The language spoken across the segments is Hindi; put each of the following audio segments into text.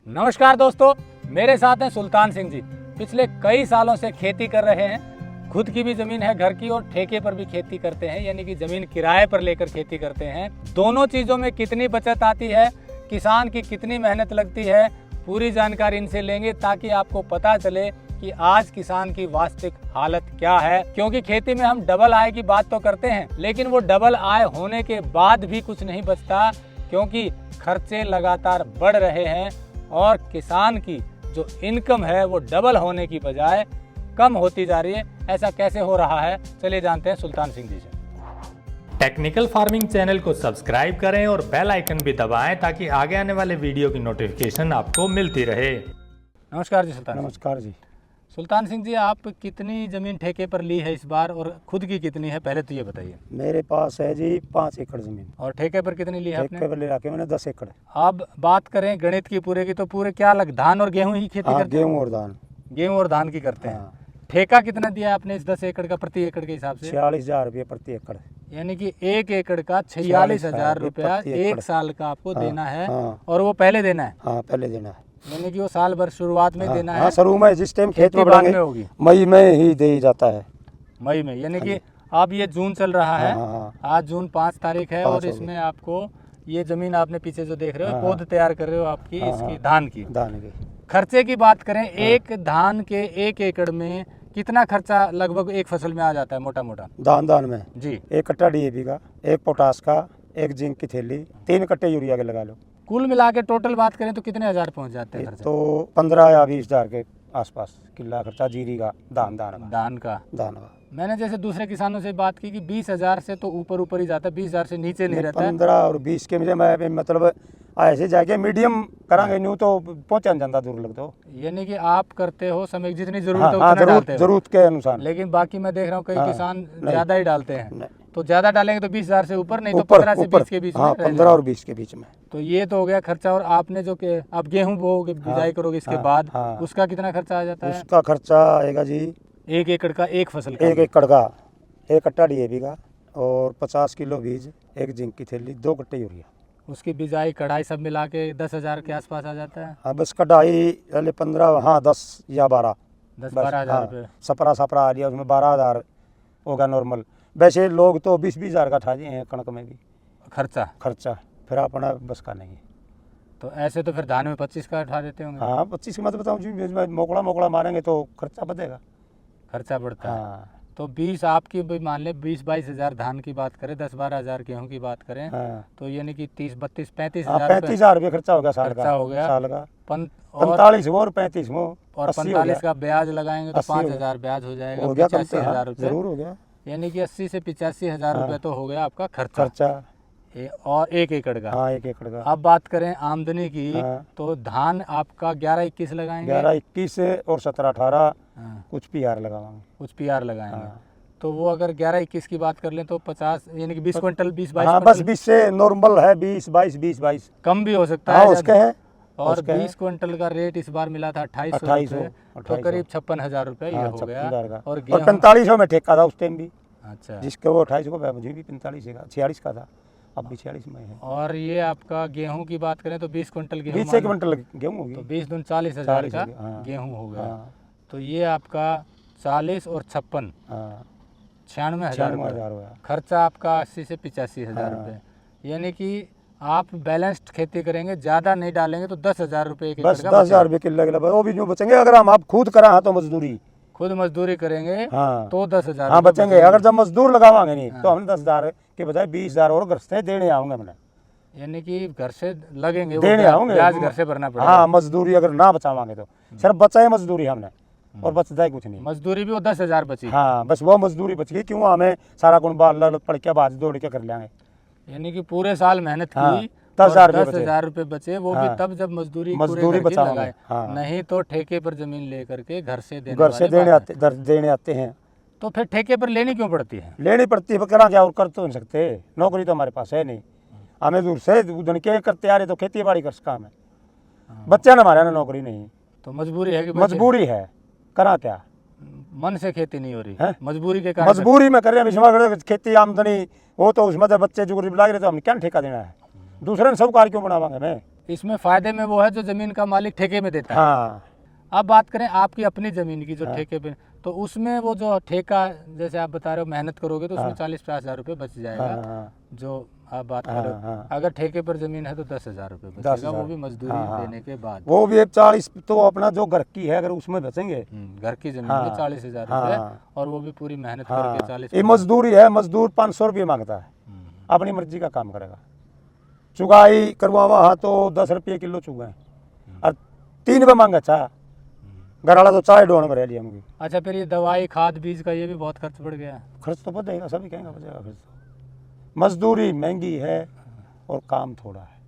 नमस्कार दोस्तों, मेरे साथ हैं सुल्तान सिंह जी। पिछले कई सालों से खेती कर रहे हैं। खुद की भी जमीन है घर की और ठेके पर भी खेती करते हैं, यानी कि जमीन किराए पर लेकर खेती करते हैं। दोनों चीज़ों में कितनी बचत आती है, किसान की कितनी मेहनत लगती है, पूरी जानकारी इनसे लेंगे ताकि आपको पता चले कि आज किसान की वास्तविक हालत क्या है। क्योंकि खेती में हम डबल आय की बात तो करते हैं, लेकिन वो डबल आय होने के बाद भी कुछ नहीं बचता, क्योंकि खर्चे लगातार बढ़ रहे हैं और किसान की जो इनकम है वो डबल होने की बजाय कम होती जा रही है। ऐसा कैसे हो रहा है, चलिए जानते हैं सुल्तान सिंह जी से। टेक्निकल फार्मिंग चैनल को सब्सक्राइब करें और बेल आइकन भी दबाएं ताकि आगे आने वाले वीडियो की नोटिफिकेशन आपको मिलती रहे। नमस्कार जी सुल्तान। नमस्कार जी। सुल्तान सिंह जी, आप कितनी जमीन ठेके पर ली है इस बार और खुद की कितनी है, पहले तो ये बताइए। मेरे पास है जी 5 एकड़ जमीन। और ठेके पर कितनी ली है आपने? ठेके पर ले रखे मैंने 10 एकड़। अब बात करें गणित की पूरे की, तो पूरे क्या धान और गेहूं ही खेती हाँ, करते हैं? गेहूँ और धान। गेहूं और धान की करते हैं। हाँ। ठेका कितना दिया है आपने इस 10 एकड़ का प्रति एकड़ के हिसाब से? 46,000 रुपये प्रति एकड़। यानी कि 1 एकड़ का 46,000 रुपया प्रति एकड़। 1 साल का आपको हाँ, देना है। हाँ। और वो पहले देना है, हाँ, पहले देना है। यानी कि वो साल भर शुरुआत में देना हाँ, है। शुरू में जिस टाइम खेत में बाद बढ़ाएंगे में होगी मई में ही दे ही जाता है। मई में, यानी कि अब ये जून चल रहा है। हाँ, हाँ, आज जून 5 तारीख है 5 और हो इसमें आपको ये जमीन आपने पीछे जो देख रहे हो हाँ, पौध तैयार कर रहे हो आपकी हाँ, इसकी हाँ। धान की। धान की खर्चे की बात करें, एक धान के 1 एकड़ में कितना खर्चा लगभग एक फसल में आ जाता है मोटा मोटा? धान में जी, 1 कट्टा DAP का, 1 पोटास का, 1 जिंक की थैली, 3 कट्टे यूरिया के लगा लो। कुल मिला के टोटल बात करें तो कितने हजार पहुंच जाते हैं खर्चा? तो 15 या 20,000 के आसपास किला खर्चा जीरी का, धान का। धान का मैंने जैसे दूसरे किसानों से बात की कि 20,000 से तो ऊपर ही जाता है, 20,000 से नीचे नहीं रहता है। 15 और 20 के मैं मतलब ऐसे जाके मीडियम करांगे न्यू तो पहुंचा नहीं जाता, दूर लगता हो। यानी कि आप करते हो समय जितनी जरूरत हाँ, है हाँ, उतना डालते हो। जरूरत के अनुसार। लेकिन बाकी मैं देख रहा हूँ कई हाँ, किसान नहीं। ज्यादा ही डालते हैं। नहीं। तो ज्यादा डालेंगे तो 20,000 से ऊपर, नहीं तो ऊपर 15 से 20 के बीच में हाँ, रह 15 और 20 के बीच में। तो ये तो हो गया खर्चा। और आपने जो कि आप गेहूं बोओगे, बिजाई करोगे इसके हाँ, बाद, हाँ। उसका कितना खर्चा आ जाता है? उसका खर्चा आएगा जी 1 एकड़ का एक फसल का? 1 एकड़ का 1 कट्टा DAP का और 50 किलो बीज, 1 जिंक की थैली, 2 कट्टे यूरिया। उसकी बिजाई कढ़ाई सब मिला के 10,000 के आसपास आ जाता है। हाँ, बस कटाई पहले 15, हाँ 10 या 12, 10-12 हजार रुपये। सपरा आ लिया, उसमें 12,000 होगा नॉर्मल। वैसे लोग तो 20-20 हज़ार का उठा दिए हैं कणक में भी खर्चा, फिर अपना बस का नहीं। तो ऐसे तो फिर धान में 25 का उठा देते होंगे। हाँ, 25 की मत बताऊँ जी, मोकड़ा मारेंगे तो खर्चा बढ़ेगा। खर्चा बढ़ता है। हाँ, तो 20 आपकी भी मान ले 20-22 हजार धान की बात करें, 10-12 हजार गेहूं की बात करें, हाँ, तो यानी कि 30-32-35 हाँ, हजार 35,000 रुपये खर्चा हो गया साल खर्चा का। हो गया। साल का और 45 और 35 हो और 80 हो 45 गया। का ब्याज लगाएंगे तो 80 हो गया। 5,000 ब्याज हो जाएगा, हो गया कम से 85,000 रुपये। जरूर हो गया यानी कि 80 से 85,000 हाँ। रुपये तो हो गया आपका खर्चा। और 1 एकड़ का। हाँ, 1 एकड़ का। अब बात करें आमदनी की, हाँ। तो धान आपका 11-21 लगाएंगे, 11-21 और 17-18 हाँ, कुछ PR लगावांगे। कुछ PR लगाएंगे। हाँ। तो वो अगर 11-21 की बात कर लें तो 50 यानी कि 20 क्विंटल, 20-22 हाँ, बस क्विंटल 20 से नॉर्मल है, 20-22 कम भी हो सकता हाँ, है उसके ज्यादा। है। और उसके है। 20 क्विंटल का रेट इस बार मिला था 2,800 2800, रुपये, तो 2800। करीब 56,000 रुपये ये हाँ, हो 56,000 गया। का। और और गेहूं 4500 में ठेका था उस टाइम भी, अच्छा। जिसके वो 28 को मुझे भी 45 का 46 का था, अब भी 46 में है। और ये आपका गेहूं की बात करें तो 20 क्विंटल गेहूं 20 मान लो, क्विंटल गेहूँ होगी। तो 20 दूनी 40,000 का 40 हो गया, हाँ। गेहूं हो गया। हाँ, तो ये आपका 40 और 56 हाँ, 96,000 रुपये 96,000 हो गया। खर्चा आपका 80 से 85,000 हाँ। रुपये। यानी कि आप बैलेंस्ड खेती करेंगे, ज़्यादा नहीं डालेंगे तो 10,000 रुपये एक बस एकड़ का 10,000 रुपये किलो के, वो भी जो बचेंगे अगर हम आप खुद करा हाँ तो मजदूरी। खुद मजदूरी करेंगे हाँ, तो 10,000 हाँ रुपये बचेंगे। अगर जब मजदूर लगावांगे नहीं तो हाँ। हमने 10,000 के बजाय 20,000 और घर से देने आऊंगे हमने, यानी कि घर से लगेंगे, वो देने आऊंगे। ब्याज घर से भरना पड़ेगा। हाँ, मजदूरी अगर ना बचावांगे तो सिर्फ बचाए मजदूरी हमने, और बचता है कुछ नहीं। मजदूरी भी वो 10,000 बची। हाँ, बस वो मजदूरी बच गई, क्यों हमें सारा कुछ बाल पड़ के बाज दौड़ के कर लेंगे। यानी कि पूरे साल मेहनत की, हाँ, और 10,000 रुपये बचे, वो भी हाँ। तब जब मजदूरी मजदूरी पूरे घर की बचाओगे, लगाए। हाँ। नहीं तो ठेके पर जमीन लेकर के घर से देने घर से वाले देने आते हैं। तो फिर ठेके पर लेनी क्यों पड़ती है? लेनी पड़ती है, करा क्या और कर तो नहीं सकते, नौकरी तो हमारे पास है नहीं। हमें दूर से उधर के करते आ रहे, तो खेती बाड़ी कर काम है। बच्चे ना हमारे ना नौकरी नहीं, तो मजबूरी है कि बच्चे- मजबूरी है, करा क्या। मन से खेती नहीं हो रही हैं? मजबूरी के कारण। मजबूरी में कर रहे हैं, खेती आमदनी वो तो उसमें तो बच्चे जो गरीब लाग रहे तो हम क्या ठेका देना है, दूसरे ने सब कार्य क्यों बनावांगे। मैं इसमें फायदे में वो है जो जमीन का मालिक ठेके में देता है। हाँ अब बात करें आपकी अपनी जमीन की जो हाँ। ठेके पे, तो उसमें वो जो ठेका जैसे आप बता रहे हो मेहनत करोगे तो उसमें हाँ। 40-50 हज़ार रुपये बच जाएगा। हाँ जो आप बात कर रहे हो, हाँ। अगर ठेके पर जमीन है तो 10,000 रुपये 10,000 बचेगा, वो भी मजदूरी हाँ। देने के बाद। वो भी 40 तो अपना जो घर की है अगर उसमें बचेंगे। घर की जमीन हाँ। में 40,000 रुपये, हाँ। और वो भी पूरी मेहनत हाँ करके 40। ये मजदूरी है, मजदूर 500 रुपये मांगता है, अपनी मर्जी का काम करेगा। चुगाई करवावा हाँ तो 10 रुपये किलो चुगाए और 3 रुपये मांगा चाह घर वाला तो चाय डोन में रह लिया हमकी। अच्छा, फिर ये दवाई खाद बीज का ये भी बहुत खर्च बढ़ गया। खर्च तो बढ़ेगा, सभी कहेंगे बढ़ेगा खर्च तो। मजदूरी महंगी है और काम थोड़ा है।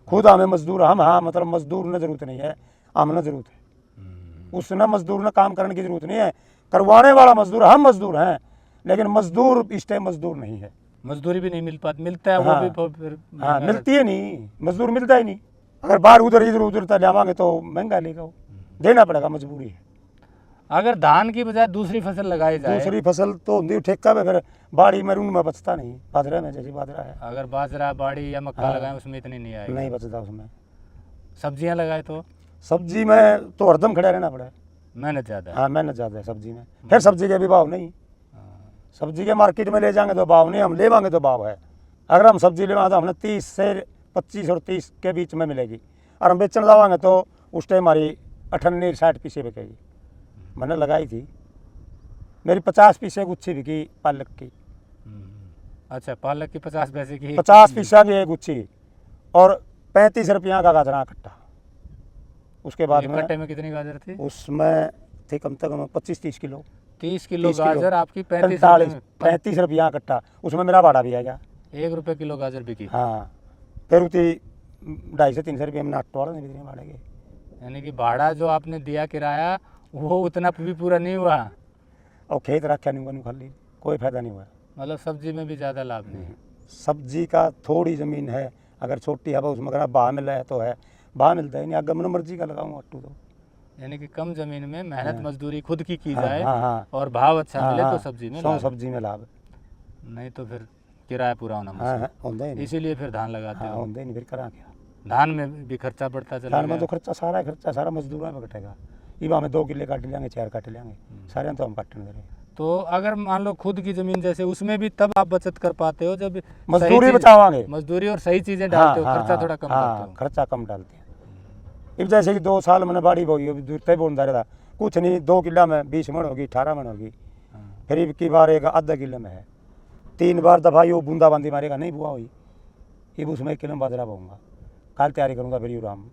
खुद हमें मजदूर हम हाँ मतलब मजदूर न जरूरत नहीं है, हमने जरूरत है। उस न मजदूर ने काम करने की जरूरत नहीं है, करवाने वाला मजदूर हम मजदूर हैं, लेकिन मजदूर इस टाइम मजदूर नहीं है। मजदूरी भी नहीं मिल पाती, मिलता है हाँ। वो भी फिर हाँ मिलती है नहीं, मजदूर मिलता ही नहीं। अगर बाहर उधर इधर उधर तक जावांगे तो महंगा लेगा, वो देना पड़ेगा, मजबूरी है। अगर धान की बजाय दूसरी फसल लगाई जाए, दूसरी फसल तो होती ठेका में, फिर बाड़ी में रूम में बचता नहीं, बाजरा में जैसे बाजरा है अगर बाजरा बाड़ी या मक्का हाँ। लगाएं उसमें इतनी नहीं आएगी। नहीं बचता उसमें। सब्जियां लगाए तो सब्जी में तो हरदम खड़ा रहना पड़ा है। मेहनत ज़्यादा है। हाँ मेहनत ज़्यादा है सब्जी में, फिर सब्जी के भी भाव नहीं। सब्जी के मार्केट में ले जाएंगे तो भाव नहीं, हम ले लेंगे तो भाव है। अगर हम सब्जी ले तो हमने 30 से 25 और 30 के बीच में मिलेगी, और हम बेचने जावांगे तो उस टाइम हमारी 58-60 पीसे बिकेगी। मैंने लगाई थी, मेरी 50 पीसे गुच्छी बिकी पालक की, अच्छा, पालक की 50 पैसे की 50 पीसा की एक गुच्छी और 35 रुपया का गाजरा कट्टा। उसके बाद एक में कट्टे में कितनी गाजर थी? उसमें थे कम से कम 25-30 किलो। 30 kilo 30 kilo. गाजर आपकी 35 35 रुपया कट्टा, उसमें मेरा भाड़ा भी आएगा। 1 रुपये किलो गाजर बिकी। हाँ फिर उतनी 250 से 300 रुपये हमने ऑटो वाले ने भी दिए भाड़े के। यानी कि भाड़ा जो आपने दिया किराया वो उतना भी पूरा नहीं हुआ, और खेत रखा नहीं हुआ खाली, कोई फायदा नहीं हुआ। मतलब सब्जी में भी ज़्यादा लाभ नहीं है। सब्जी का थोड़ी ज़मीन है, अगर छोटी है उसमें अगर भाव मिला है तो है, भाव मिलता है नहीं, अगर मैंने मर्जी का लगाऊँ अट्टू तो। यानी कि कम जमीन में मेहनत मजदूरी खुद की हाँ, जाए हाँ, हाँ। और भाव अच्छा हाँ, मिले हाँ, तो सब्जी में सौ लाभ। सब्जी में लाभ। नहीं तो फिर किराया पूरा होना हाँ मुश्किल। हाँ होता ही नहीं। इसीलिए फिर धान लगाते हाँ हो। होता ही नहीं, फिर करा क्या। धान में भी खर्चा बढ़ता चला धान में गया। तो खर्चा सारा मजदूरों में कटेगा। ये हमें 2 किले काट लेंगे, 4 काट लेंगे, सारे तो हम काटने दे रहे हैं। तो अगर मान लो खुद की जमीन जैसे, उसमें भी तब आप बचत कर पाते हो जब सही मजदूरी चीज- बचावांगे। मजदूरी और सही चीजें डालते हो, खर्चा थोड़ा कम करते हो। खर्चा कम डालते हैं। अब जैसे कि 2 साल मैंने बाड़ी बोई, अभी दूर तय बोलता रहा, कुछ नहीं, 2 किला में 20 मन होगी, 18 मन होगी। फिर अब की बार एक आधा किले में है, 3 बार दफाई वो बूंदाबांदी मारेगा, नहीं बुआ हुई, अब उसमें 1 किलो में बाजरा बोऊंगा, कल तैयारी करूँगा, फिर यूराम।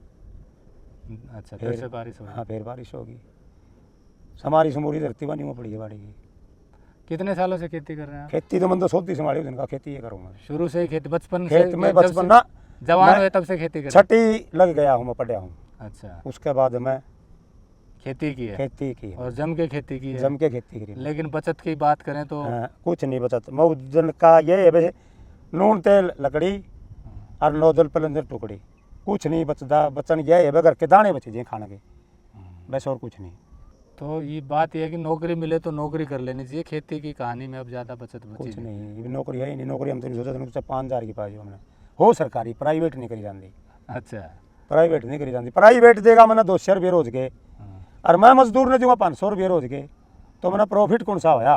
अच्छा, फिर से बारिश होगी। हाँ फिर बारिश होगी। हमारी समूरी धरती बनी हुई पड़ी है बाड़ी की। कितने सालों से खेती कर रहे हैं आप? खेती तो मन तो सोती संभाली दिन का, खेती ये करूँगा शुरू से ही खेती, बचपन खेत से में, जब से बचपन ना जवान मैं हुए तब से खेती कर रहे छठी लग गया हूँ, मैं पढ़ा हूँ। हैं? अच्छा, उसके बाद मैं खेती की है खेती की, और जम के खेती की है। जम के खेती करी। लेकिन बचत की बात करें तो हाँ, कुछ नहीं बचत मौजन का ये है वैसे, नून तेल लकड़ी और नोजल पलंदर टुकड़ी, कुछ नहीं बचता। बचन ये है घर के दाने बचे जे खाने के, बस और कुछ नहीं। तो ये बात यह है कि नौकरी मिले तो नौकरी कर लेनी चाहिए। खेती की कहानी में अब ज़्यादा बचत बची कुछ नहीं। नहीं, नौकरी है ही नहीं। नौकरी हम तो नहीं सोचा था, 5,000 की पाई हमने हो सरकारी, प्राइवेट नहीं करी जाती। अच्छा, प्राइवेट नहीं करी जाती, प्राइवेट देगा मैंने 200 रुपये रोज के, और मैं मजदूर ने दूंगा 500 रुपये रोज के, तो मैंने प्रॉफिट कौन सा होया,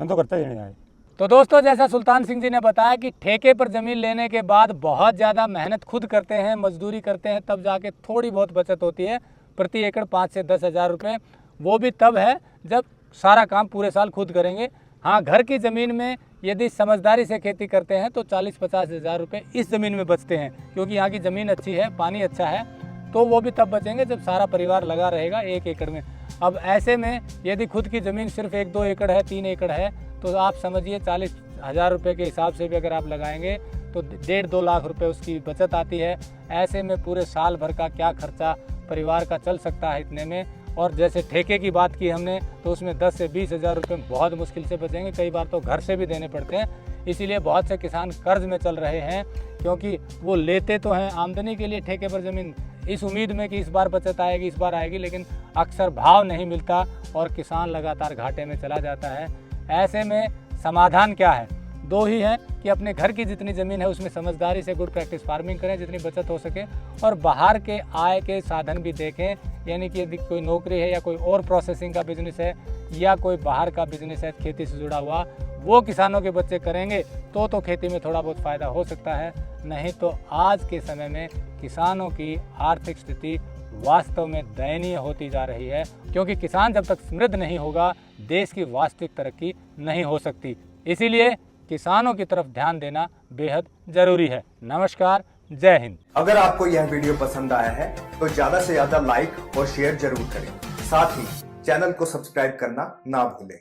मैं तो करता ही नहीं आए। तो दोस्तों, जैसा सुल्तान सिंह जी ने बताया कि ठेके पर ज़मीन लेने के बाद बहुत ज़्यादा मेहनत खुद करते हैं, मजदूरी करते हैं, तब जाके थोड़ी बहुत बचत होती है। प्रति एकड़ 5 से 10 हज़ार रुपये, वो भी तब है जब सारा काम पूरे साल खुद करेंगे। हाँ, घर की ज़मीन में यदि समझदारी से खेती करते हैं तो 40-50 हज़ार रुपये इस ज़मीन में बचते हैं, क्योंकि यहाँ की ज़मीन अच्छी है, पानी अच्छा है, तो वो भी तब बचेंगे जब सारा परिवार लगा रहेगा 1 एकड़ में। अब ऐसे में यदि खुद की ज़मीन सिर्फ 1-2 एकड़ है, 3 एकड़ है, तो आप समझिए 40 हज़ार रुपये के हिसाब से भी अगर आप लगाएंगे तो 1.5-2 लाख रुपए उसकी बचत आती है। ऐसे में पूरे साल भर का क्या खर्चा परिवार का चल सकता है इतने में। और जैसे ठेके की बात की हमने, तो उसमें 10 से 20 हज़ार रुपये बहुत मुश्किल से बचेंगे, कई बार तो घर से भी देने पड़ते हैं। इसीलिए बहुत से किसान कर्ज में चल रहे हैं, क्योंकि वो लेते तो हैं आमदनी के लिए ठेके पर ज़मीन, इस उम्मीद में कि इस बार बचत आएगी, इस बार आएगी, लेकिन अक्सर भाव नहीं मिलता और किसान लगातार घाटे में चला जाता है। ऐसे में समाधान क्या है? दो ही हैं कि अपने घर की जितनी ज़मीन है उसमें समझदारी से गुड प्रैक्टिस फार्मिंग करें, जितनी बचत हो सके, और बाहर के आय के साधन भी देखें। यानी कि यदि कोई नौकरी है या कोई और प्रोसेसिंग का बिजनेस है या कोई बाहर का बिजनेस है खेती से जुड़ा हुआ, वो किसानों के बच्चे करेंगे तो खेती में थोड़ा बहुत फ़ायदा हो सकता है। नहीं तो आज के समय में किसानों की आर्थिक स्थिति वास्तव में दयनीय होती जा रही है, क्योंकि किसान जब तक समृद्ध नहीं होगा देश की वास्तविक तरक्की नहीं हो सकती। इसीलिए किसानों की तरफ ध्यान देना बेहद जरूरी है। नमस्कार, जय हिंद। अगर आपको यह वीडियो पसंद आया है तो ज्यादा से ज्यादा लाइक और शेयर जरूर करें। साथ ही चैनल को सब्सक्राइब करना ना भूलें।